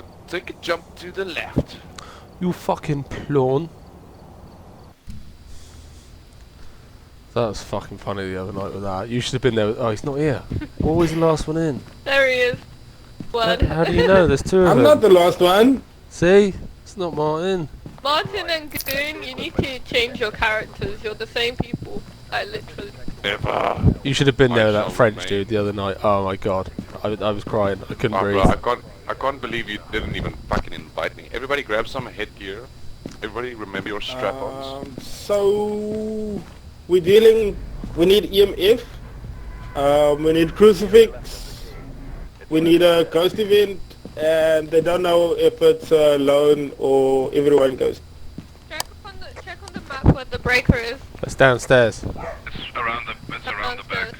But take a jump to the left. You fucking plawn. That was fucking funny the other night with that. You should have been there. Oh, he's not here. Always the last one in. There he is. What? How do you know? There's two of them. I'm not the last one. See? It's not Martin. Martin and Goon, you need to change your characters. You're the same people. Like, literally. Ever. You should have been there with I that shall French remain. dude the other night. Oh my god. I was crying. I couldn't breathe. I can't believe you didn't even fucking invite me. Everybody grab some headgear. Everybody remember your strap-ons. So we're dealing. We need EMF. We need crucifix. We need a ghost event, and they don't know if it's alone or everyone goes. Check on the map where the breaker is. That's downstairs. It's around the back.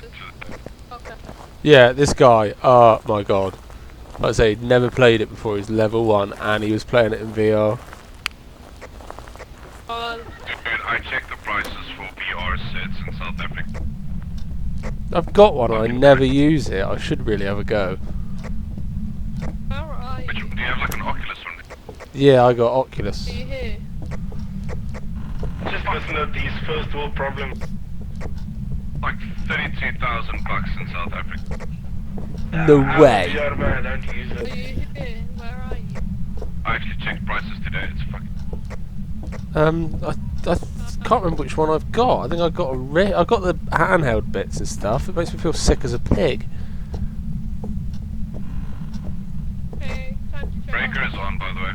Okay. Yeah, this guy. Oh my god. Like I say, he'd never played it before. He's level 1 and he was playing it in VR. Dude, I checked the prices for VR sets in South Africa. I've got one and I never use it. I should really have a go. Where are you? Do you have like an Oculus one? Yeah, I got Oculus. Are you here? Just listen to these first world problems. Like 32,000 bucks in South Africa. No way. I don't use Are it. you here? Where are you? I actually checked prices today. It's fucking. I can't remember which one I've got. I think I got I got the handheld bits and stuff. It makes me feel sick as a pig. Okay, time to check. Breaker is on, by the way.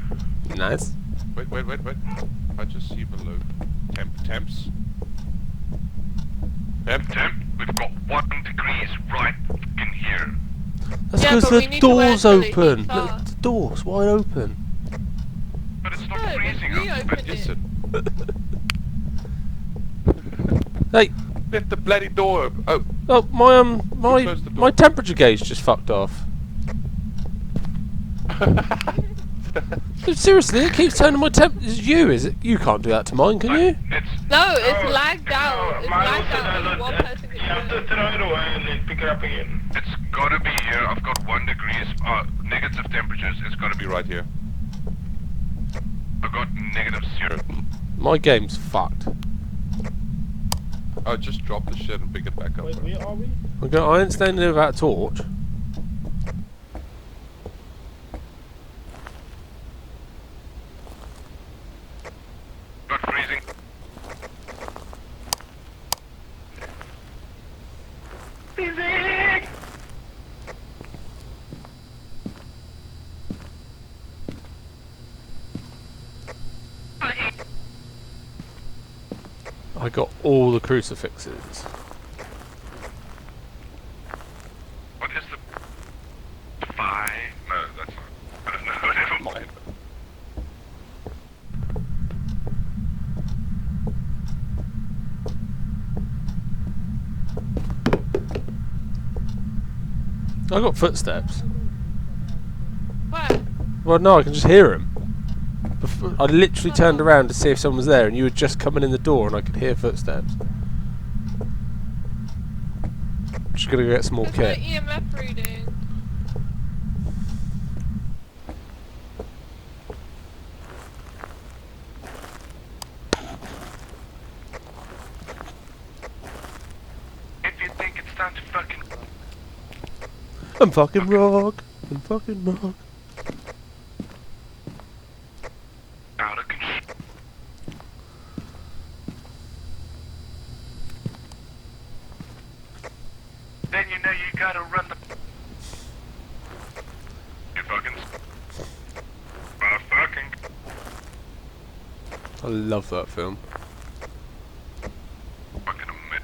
Nice. Wait. I just see below. Temps. Temp, we've got 1 degrees right in here. That's Yeah, because but we the need to wait door's until it open. heats Look, up. the door's wide open. But it's not No, but freezing we out. opened Yes, it. Hey, Left the bloody door open. Oh, oh my closed the door? my temperature gauge just fucked off. Seriously, it keeps turning my temp. It's you, is it? You can't do that to mine, can you? It's No, it's lagged out. It's Mine lagged also out. does Only one it. person You have can to do it. throw it away and then pick it up again. it's gotta be here. I've got 1 degrees. Negative temperatures. It's gotta be be right here. I've got -0. My game's fucked. Oh, just drop the shit and pick it back up. Wait, where are we? Okay, I ain't standing there without a torch. Got freezing. I got all the crucifixes. What is the 5? No, that's not. No, never mind. I got footsteps. Where? Well, no, I can just hear him. I literally turned around to see if someone was there, and you were just coming in the door, and I could hear footsteps. Just gonna go get some more What's my kit. EMF reading? If you think it's time to fucking. I'm fucking rock. I'm fucking rock. Out of control. Then you know you gotta run the. You fucking. Fucking. I love that film. Fucking admit.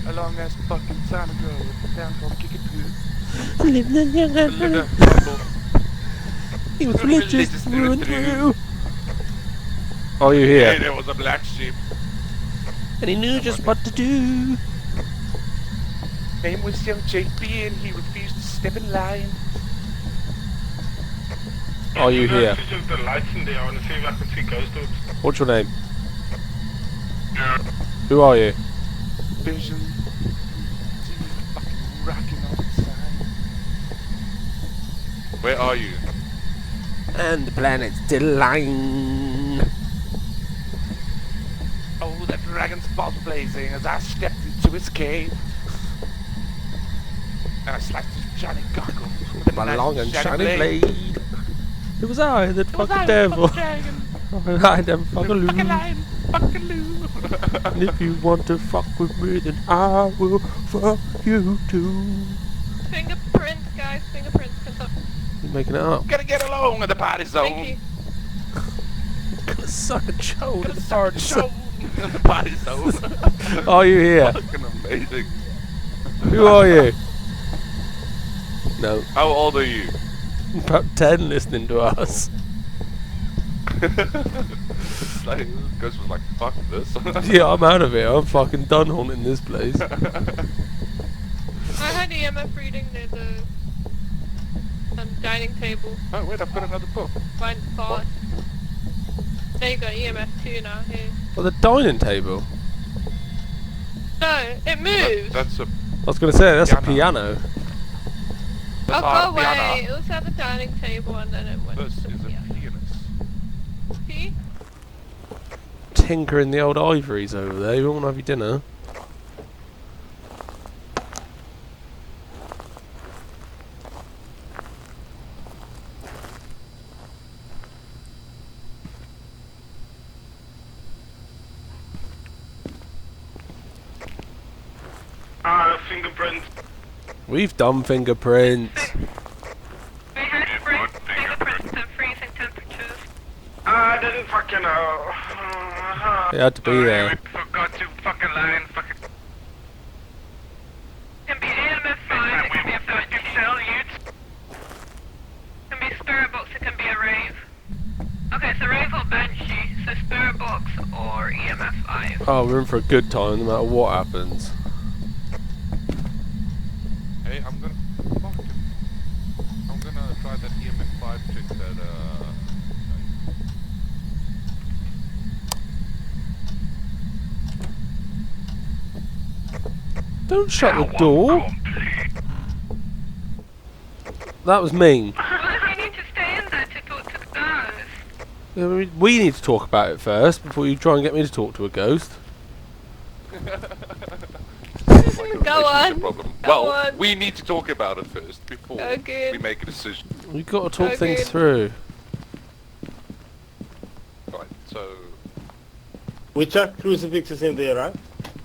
A long ass fucking time ago with a town called Kickapoo. He was religious through and through. Are you Yeah, here? there was a black sheep. And he knew just what to do. Name was young JP and he refused to step in line. Are you here? Switch off the lights in there. I want to see if I can see ghost orbs. What's your name? Yeah. Who are you? Vision. See you fucking rocking outside. Where are you? And the planet's still lying. Oh, that dragon spot blazing as I stepped into his cave. And I slashed his shiny goggles with My a long and nice shiny blade. It was I that fucked the devil. I never fuck a loo. And if you want to fuck with me, then I will fuck you too. Fingerprints, guys. Fingerprints. Consult. You're making it up. Gotta get along at the party zone. Thank you. Gonna suck a chode at Gotta the suck party the zone. show at the party zone. Are you here? Fucking amazing. Who are you? No, How old are you? about 10 listening to us. It's like, Ghost was like, fuck this. Yeah, I'm out of here. I'm fucking done haunting this place. I had EMF reading near the dining table. Oh wait, I've got another book. Find fast. There you go, EMF 2 now, here. Well, the dining table. No, it moves! That's a I was gonna say, that's a piano. that's Oh, our go away! piano. It was at the dining table and then it went This to the is a piano. pianist. See? Tinkering the old ivories over there. You want to have your dinner? Fingerprints. We've done fingerprints. We had fingerprints and freezing temperatures. I didn't fucking know. They had to be there. We forgot to fucking line. Fucking. It can be EMF 5, it can be a fucking cell, it can be spirit box, it can be a rave. Okay, so rave or banshee, so spirit box or EMF 5. Oh, we're in for a good time no matter what happens. Hey, I'm gonna try that EMF 5 trick that Don't shut the door. That was mean. Well, if you need to stay in there to talk to the ghost. We need to talk about it first before you try and get me to talk to a ghost. Go on. problem. Go Well, on. we need to talk about it first before Okay. we make a decision. We've got to talk things Okay. through. Right, so We chuck crucifixes in there, right?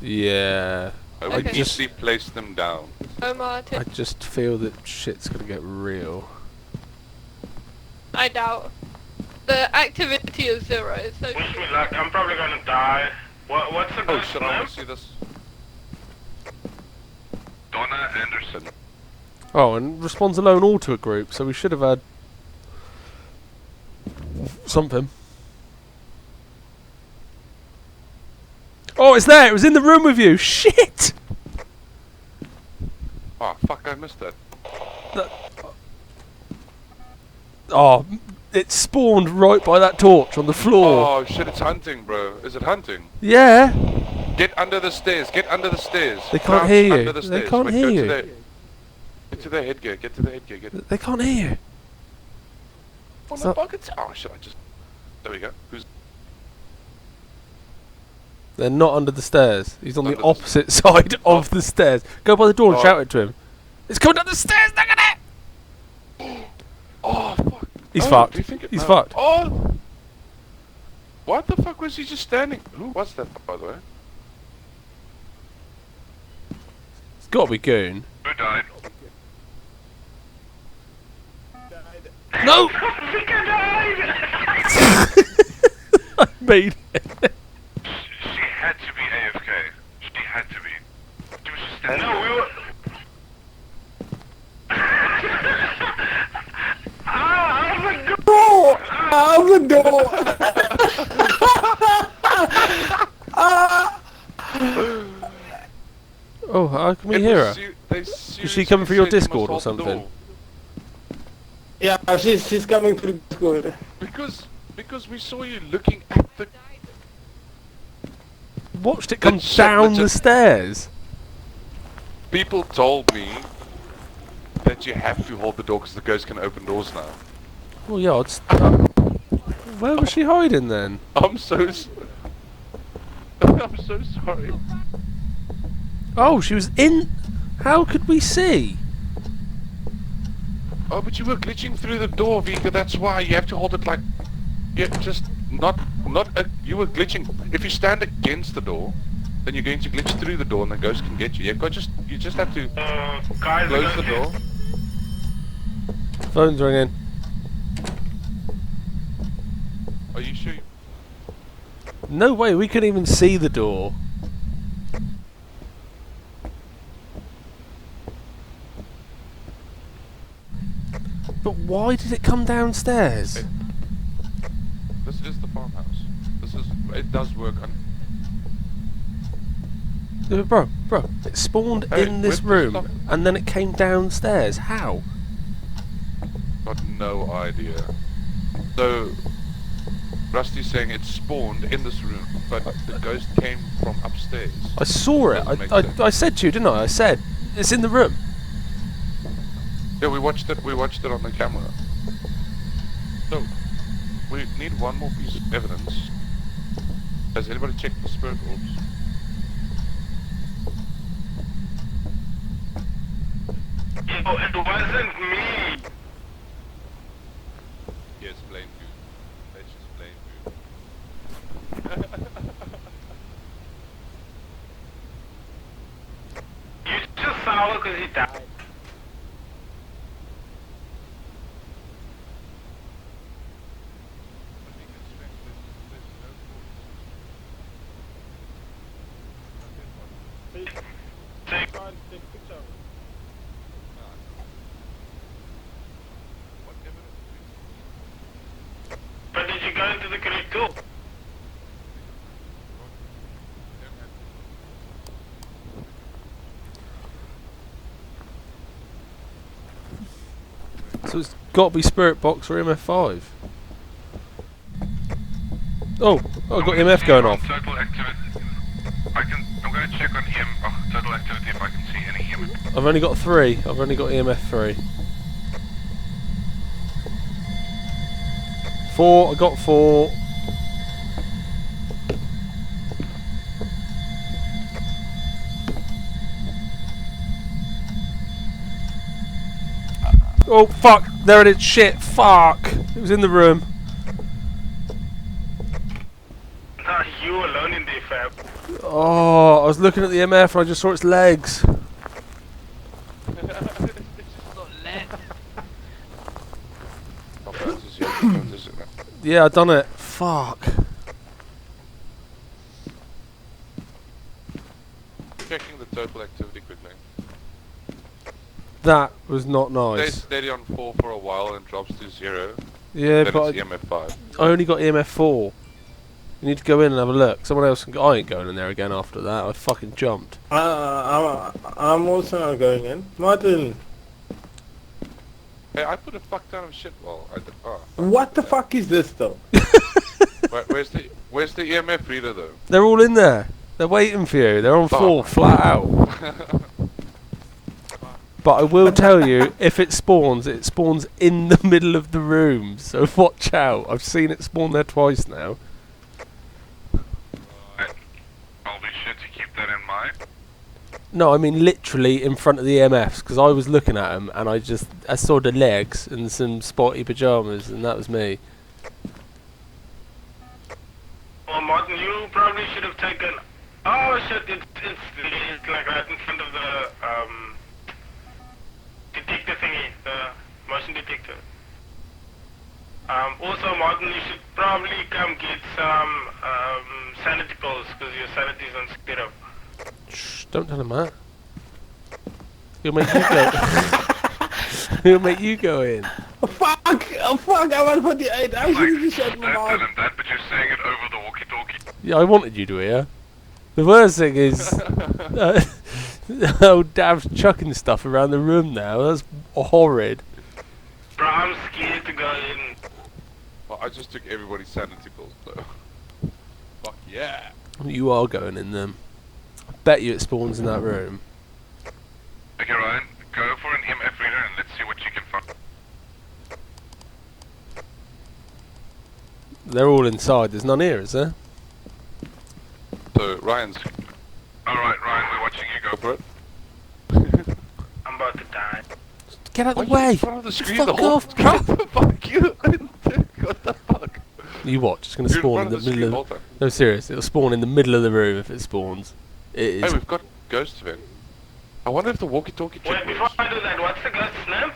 Yeah. I Okay. would easily place them down. Omar, I just feel that shit's gonna get real. I doubt. The activity is 0, so... Wish me luck. I'm probably gonna die. What's the Oh, ghost should I name? want to see this? Donna Anderson. Oh, and responds alone all to a group, so we should have had something. Oh, it's there! It was in the room with you! Shit! Oh, fuck, I missed that. Oh, it spawned right by that torch on the floor. Oh, shit, it's hunting, bro. Is it hunting? Yeah! Get under the stairs, get under the stairs. They can't Crouch hear you. under the They stairs. can't Wait, hear go to you. Get to their headgear, get to the headgear, get They can't hear you. on So- the pockets. Oh, shit, I just... There we go. Who's... They're not under the stairs. He's on the Under the opposite side of the stairs. Go by the door and Oh. shout it to him. It's coming down the stairs, look at it! Oh, fuck. He's Oh, fucked. do you think it- He's no. fucked. Oh! What the fuck was he just standing? Who was that, by the way? It's gotta be Goon. Who died? No! I made it. She had to be AFK. She had to be. She was just standing No, we were... Out the door! Oh, how can we It hear was her? they Is she seriously coming for your said you must Discord or hold the something? door. Yeah, she's coming to the Discord. Because we saw you looking at the... Watched it come Legit, down legit. the stairs. People told me that you have to hold the door because the ghost can open doors now. Well, yeah, where was she hiding then? I'm so I'm so sorry. Oh, she was in... How could we see? Oh, but you were glitching through the door, Vika. That's why you have to hold it like... Yeah, just not... you were glitching. If you stand against the door, then you're going to glitch through the door and the ghost can get you. You just have to Guys, close the door. Phone's ringing. Are you sure? No way, we couldn't even see the door. But why did it come downstairs? This is the farmhouse. It does work on... Bro, it spawned Hey, in this where's the room, stuff? and then it came downstairs. How? Got no idea. So, Rusty's saying it spawned in this room, but the ghost came from upstairs. I saw it. Doesn't make sense. I said to you, didn't I? I said, it's in the room. Yeah, we watched it on the camera. So, we need one more piece of evidence. Has anybody checked the spirit orbs? Yo, it wasn't me. Yes, blame you. Let's just blame you. You just sour because he died. Take But did you go into the correct door? So it's got to be Spirit Box or MF5. Oh, I've got MF going off. Total activity. I'm going to check on total activity if I can see any EMF. I've only got 3. I've only got EMF 3. 4. I got 4. Oh fuck! There it is. Shit! Fuck! It was in the room. Nah, you alone in there, fam. Oh, I was looking at the MF and I just saw its legs. Yeah, I done it. Fuck. Checking the total activity quickly. That was not Stays nice. steady on 4 for a while and drops to 0. Yeah, Then but it's EMF 5. I only got EMF 4. You need to go in and have a look. Someone else can go. I ain't going in there again after that. I fucking jumped. I'm also not going in. Martin, Hey, I put a fuck ton of shit. Well, I did. Oh. what the fuck is this though? Wait, where's the EMF reader though? They're all in there. They're waiting for you. They're on 4, flat out. But I will tell you, if it spawns in the middle of the room. So watch out. I've seen it spawn there twice now. Right. I'll be sure to keep that in mind. No, I mean literally in front of the EMFs, because I was looking at them and I saw the legs and some spotty pajamas, and that was me. Well, Martin, you probably should have taken... Oh shit, it's like right in front of the detector thingy, the motion detector. Also, Martin, you should probably come get some sanity pills because your sanity is on zero. Shh, don't tell him that. He'll make you go. He'll make you go in. Oh, fuck! Oh fuck! I'm on 48. I should have just shut my Don't tell mouth. him that, but you're saying it over the walkie-talkie. Yeah, I wanted you to hear. The worst thing is, old Dav's chucking stuff around the room now. That's horrid. Bro, I'm scared to go in. Well, I just took everybody's sanity pills though. Fuck yeah. You are going in them. I bet you it spawns in that room. Okay, Ryan, go for an EMF reader and They're all inside. There's none here, is there? So Ryan's. Alright, Ryan, we're watching you. Go Go for it. I'm about to die. Get out Why the are you way! in front of the screen Fuck the whole off. time? Fuck you! What the fuck? You watch. It's going to You're in spawn front in of the the screen middle the of... whole time. No, serious. It'll spawn in the middle of the room if it spawns. It Hey, is. we've got ghost event. I wonder if the walkie-talkie chick Wait, before works. I do that, what's the ghost's name?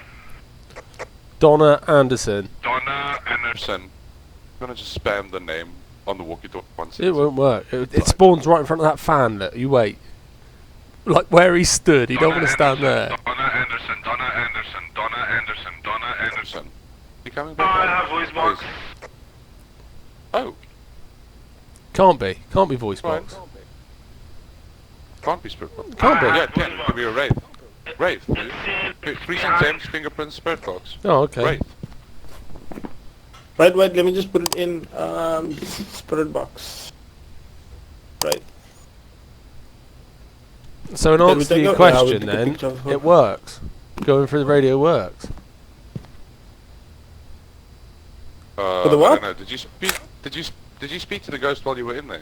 Donna Anderson. Donna and Anderson. I'm gonna just spam the name on the walkie-talkie once. It won't work. It spawns right in front of that fan. Look, you wait. Like where he stood. He don't want to stand there. Donna Anderson, Donna Anderson, Donna Anderson, Donna Anderson. You coming Oh, back? I on? have voice box. Oh, Can't be. Can't be voice right. box. Can't be spirit box. Can't be. Yeah, it can. It could be a wraith. Wraith. It's 3 cents, M's, fingerprints, spirit box. Oh, okay. Wraith. Wait, let me just put it in spirit box. Right. So in Can we answer to take your a- question, we take a then picture of her? it works. Going through the radio works. For the I what? don't know. Did you speak to the ghost while you were in there?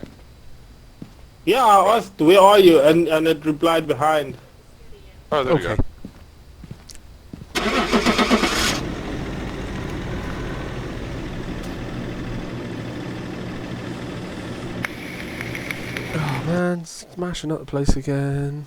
Yeah, I asked, where are you? And it replied behind. Oh, there we Okay. go. Oh man, smashing up the place again.